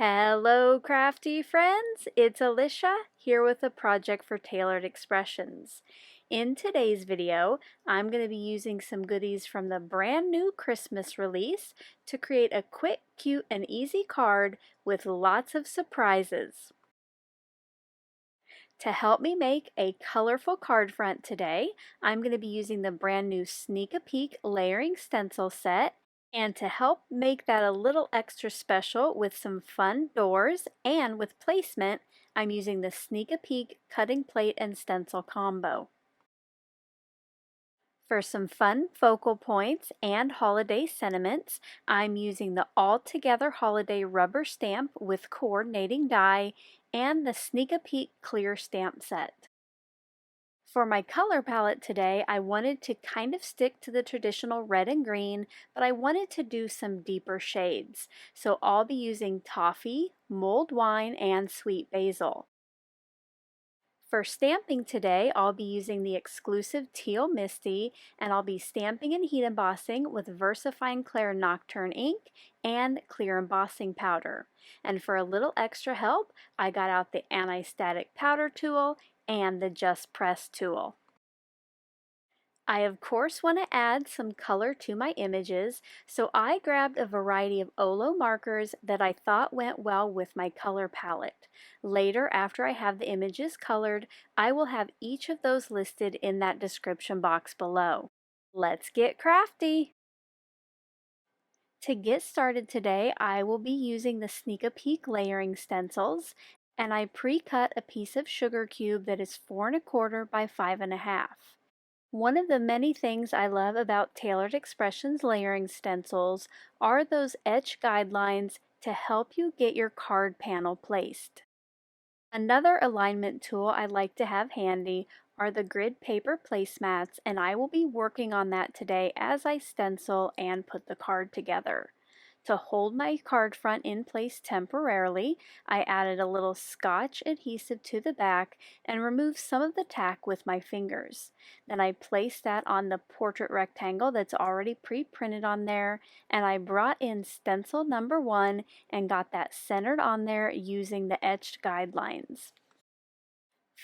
Hello crafty friends, it's Alicia here with a project for Tailored Expressions. In today's video, I'm going to be using some goodies from the brand new Christmas release to create a quick, cute, and easy card with lots of surprises. To help me make a colorful card front today, I'm going to be using the brand new Sneak a Peek layering stencil set. And to help make that a little extra special with some fun doors and with placement, I'm using the Sneak a Peek cutting plate and stencil combo. For some fun focal points and holiday sentiments, I'm using the All Together Holiday Rubber Stamp with coordinating die and the Sneak a Peek clear stamp set. For my color palette today, I wanted to kind of stick to the traditional red and green, but I wanted to do some deeper shades. So I'll be using Toffee, Mulled Wine, and Sweet Basil. For stamping today, I'll be using the exclusive Teal Misty, and I'll be stamping and heat embossing with VersaFine Clair Nocturne ink and clear embossing powder. And for a little extra help, I got out the anti-static powder tool and the Just Press tool. I of course want to add some color to my images, so I grabbed a variety of Olo markers that I thought went well with my color palette. Later, after I have the images colored, I will have each of those listed in that description box below. Let's get crafty! To get started today, I will be using the Sneak a Peek layering stencils, and I pre-cut a piece of sugar cube that is 4 1/4 by 5 1/2. One of the many things I love about Tailored Expressions layering stencils are those etch guidelines to help you get your card panel placed. Another alignment tool I like to have handy are the grid paper placemats, and I will be working on that today as I stencil and put the card together. To hold my card front in place temporarily, I added a little Scotch adhesive to the back and removed some of the tack with my fingers. Then I placed that on the portrait rectangle that's already pre-printed on there, and I brought in stencil number 1 and got that centered on there using the etched guidelines.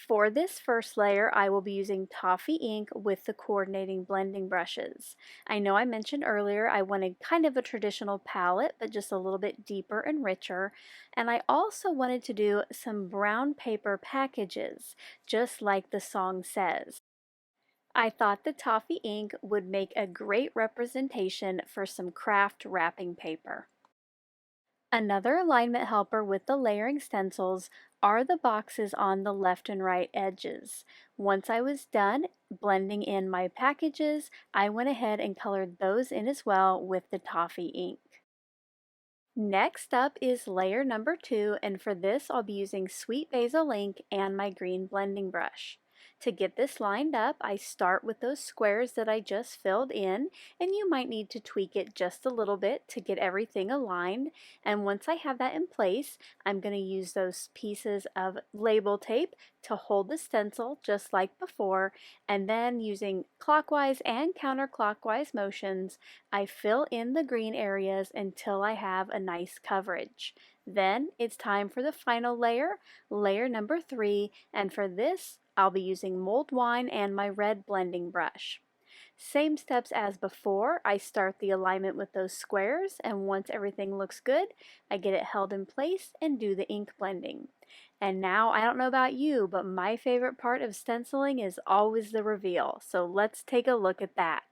For this first layer, I will be using Toffee ink with the coordinating blending brushes. I know I mentioned earlier I wanted kind of a traditional palette, but just a little bit deeper and richer. And I also wanted to do some brown paper packages, just like the song says. I thought the Toffee ink would make a great representation for some craft wrapping paper. Another alignment helper with the layering stencils are the boxes on the left and right edges. Once I was done blending in my packages, I went ahead and colored those in as well with the Toffee ink. Next up is layer number 2, and for this I'll be using Sweet Basil ink and my green blending brush. To get this lined up, I start with those squares that I just filled in, and you might need to tweak it just a little bit to get everything aligned. And once I have that in place, I'm going to use those pieces of label tape to hold the stencil just like before, and then using clockwise and counterclockwise motions, I fill in the green areas until I have a nice coverage. Then it's time for the final layer, layer number 3, and for this I'll be using Mulled Wine and my red blending brush. Same steps as before, I start the alignment with those squares, and once everything looks good, I get it held in place and do the ink blending. And now, I don't know about you, but my favorite part of stenciling is always the reveal, so let's take a look at that.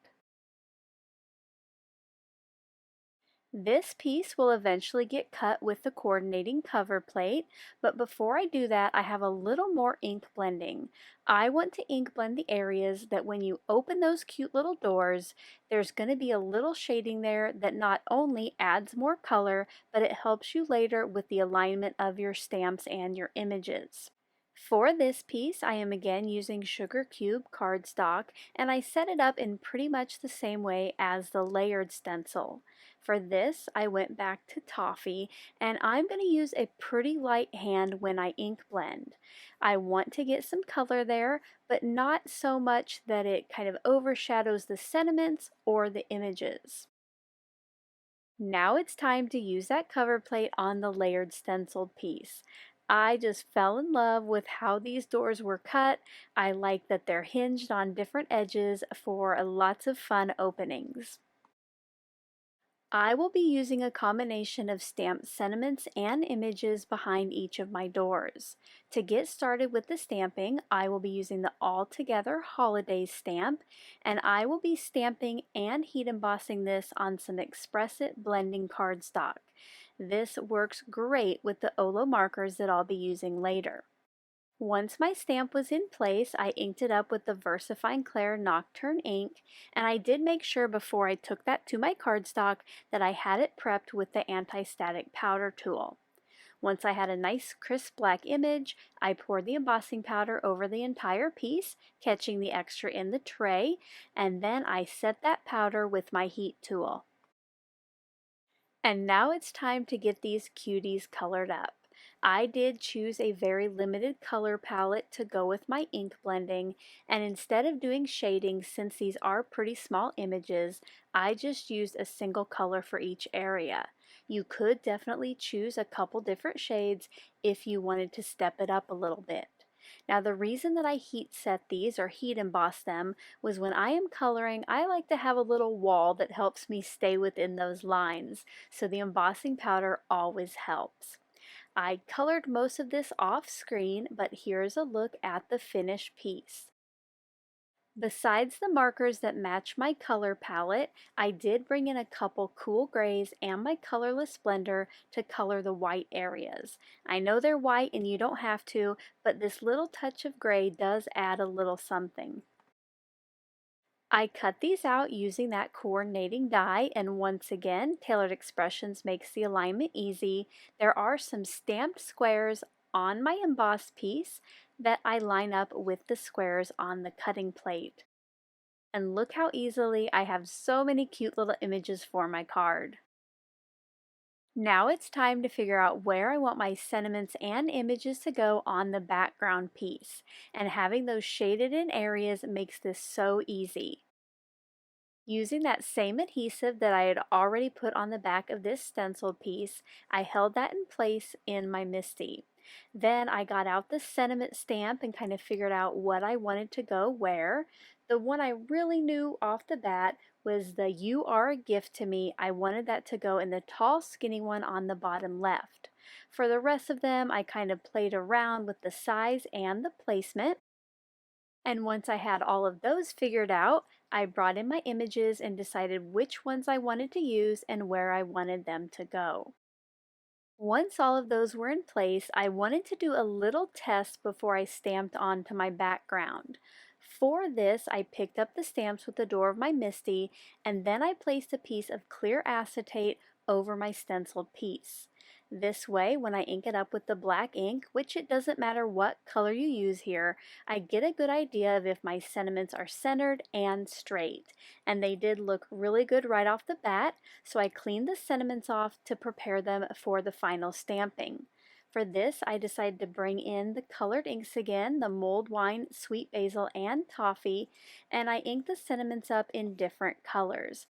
This piece will eventually get cut with the coordinating cover plate, but before I do that, I have a little more ink blending. I want to ink blend the areas that when you open those cute little doors, there's going to be a little shading there that not only adds more color, but it helps you later with the alignment of your stamps and your images. For this piece, I am again using Sugar Cube cardstock, and I set it up in pretty much the same way as the layered stencil. For this, I went back to Toffee, and I'm going to use a pretty light hand when I ink blend. I want to get some color there, but not so much that it kind of overshadows the sentiments or the images. Now it's time to use that cover plate on the layered stenciled piece. I just fell in love with how these doors were cut. I like that they're hinged on different edges for lots of fun openings. I will be using a combination of stamped sentiments and images behind each of my doors. To get started with the stamping, I will be using the All Together Holiday stamp, and I will be stamping and heat embossing this on some Express It blending cardstock. This works great with the Olo markers that I'll be using later. Once my stamp was in place, I inked it up with the VersaFine Clair Nocturne ink, and I did make sure before I took that to my cardstock that I had it prepped with the anti-static powder tool. Once I had a nice crisp black image, I poured the embossing powder over the entire piece, catching the extra in the tray, and then I set that powder with my heat tool. And now it's time to get these cuties colored up. I did choose a very limited color palette to go with my ink blending, and instead of doing shading, since these are pretty small images, I just used a single color for each area. You could definitely choose a couple different shades if you wanted to step it up a little bit. Now the reason that I heat set these or heat emboss them was when I am coloring, I like to have a little wall that helps me stay within those lines, so the embossing powder always helps. I colored most of this off screen, but here's a look at the finished piece. Besides the markers that match my color palette, I did bring in a couple cool grays and my colorless blender to color the white areas. I know they're white and you don't have to, but this little touch of gray does add a little something. I cut these out using that coordinating die, and once again, Tailored Expressions makes the alignment easy. There are some stamped squares on my embossed piece that I line up with the squares on the cutting plate. And look how easily I have so many cute little images for my card. Now it's time to figure out where I want my sentiments and images to go on the background piece, and having those shaded in areas makes this so easy. Using that same adhesive that I had already put on the back of this stencil piece, I held that in place in my MISTI. Then I got out the sentiment stamp and kind of figured out what I wanted to go where. The one I really knew off the bat was the "You Are a Gift to Me." I wanted that to go in the tall, skinny one on the bottom left. For the rest of them, I kind of played around with the size and the placement. And once I had all of those figured out, I brought in my images and decided which ones I wanted to use and where I wanted them to go. Once all of those were in place, I wanted to do a little test before I stamped onto my background. For this, I picked up the stamps with the door of my MISTI, and then I placed a piece of clear acetate over my stenciled piece. This way, when I ink it up with the black ink, which it doesn't matter what color you use here, I get a good idea of if my sentiments are centered and straight. And they did look really good right off the bat, so I cleaned the sentiments off to prepare them for the final stamping. For this, I decided to bring in the colored inks again, the Mulled Wine, Sweet Basil, and Toffee, and I inked the sentiments up in different colors.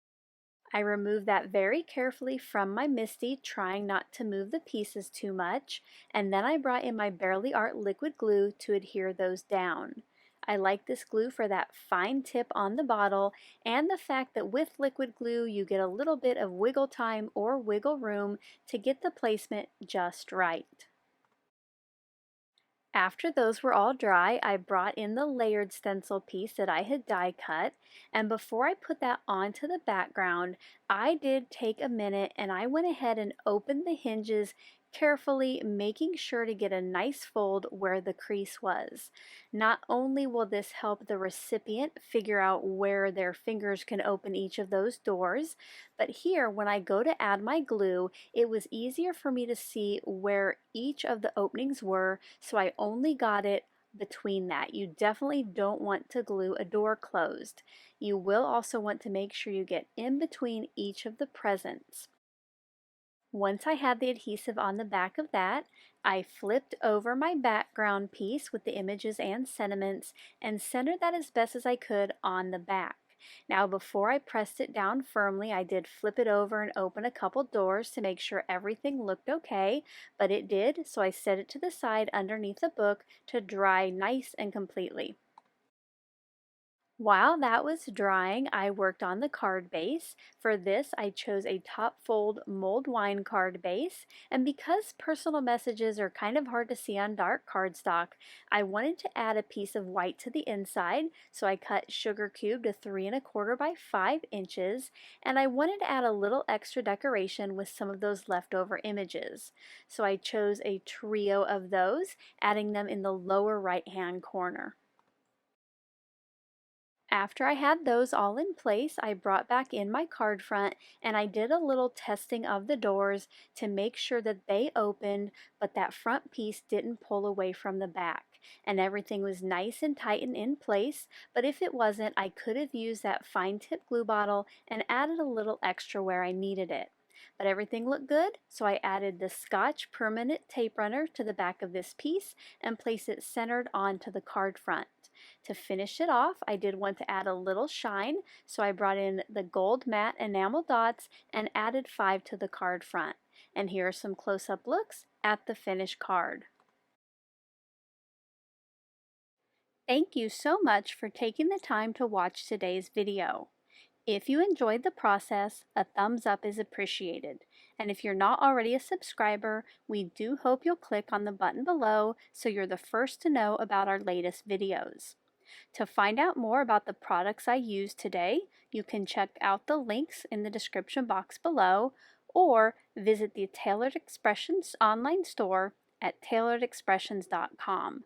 I removed that very carefully from my MISTI, trying not to move the pieces too much, and then I brought in my Bearly Art liquid glue to adhere those down. I like this glue for that fine tip on the bottle and the fact that with liquid glue you get a little bit of wiggle time or wiggle room to get the placement just right. After those were all dry, I brought in the layered stencil piece that I had die cut, and before I put that onto the background, I did take a minute and I went ahead and opened the hinges carefully, making sure to get a nice fold where the crease was. Not only will this help the recipient figure out where their fingers can open each of those doors, but here when I go to add my glue, it was easier for me to see where each of the openings were, so I only got it between that. You definitely don't want to glue a door closed. You will also want to make sure you get in between each of the presents. Once I had the adhesive on the back of that, I flipped over my background piece with the images and sentiments and centered that as best as I could on the back. Now before I pressed it down firmly, I did flip it over and open a couple doors to make sure everything looked okay, but it did, so I set it to the side underneath the book to dry nice and completely. While that was drying, I worked on the card base. For this, I chose a top fold mulled wine card base, and because personal messages are kind of hard to see on dark cardstock, I wanted to add a piece of white to the inside, so I cut sugar cube to 3¼ by 5 inches, and I wanted to add a little extra decoration with some of those leftover images. So I chose a trio of those, adding them in the lower right-hand corner. After I had those all in place, I brought back in my card front and I did a little testing of the doors to make sure that they opened, but that front piece didn't pull away from the back. And everything was nice and tight and in place, but if it wasn't, I could have used that fine tip glue bottle and added a little extra where I needed it. But everything looked good, so I added the Scotch permanent tape runner to the back of this piece and placed it centered onto the card front. To finish it off, I did want to add a little shine, so I brought in the gold matte enamel dots and added 5 to the card front. And here are some close-up looks at the finished card. Thank you so much for taking the time to watch today's video. If you enjoyed the process, a thumbs up is appreciated. And if you're not already a subscriber, we do hope you'll click on the button below so you're the first to know about our latest videos. To find out more about the products I used today, you can check out the links in the description box below or visit the Tailored Expressions online store at tailoredexpressions.com.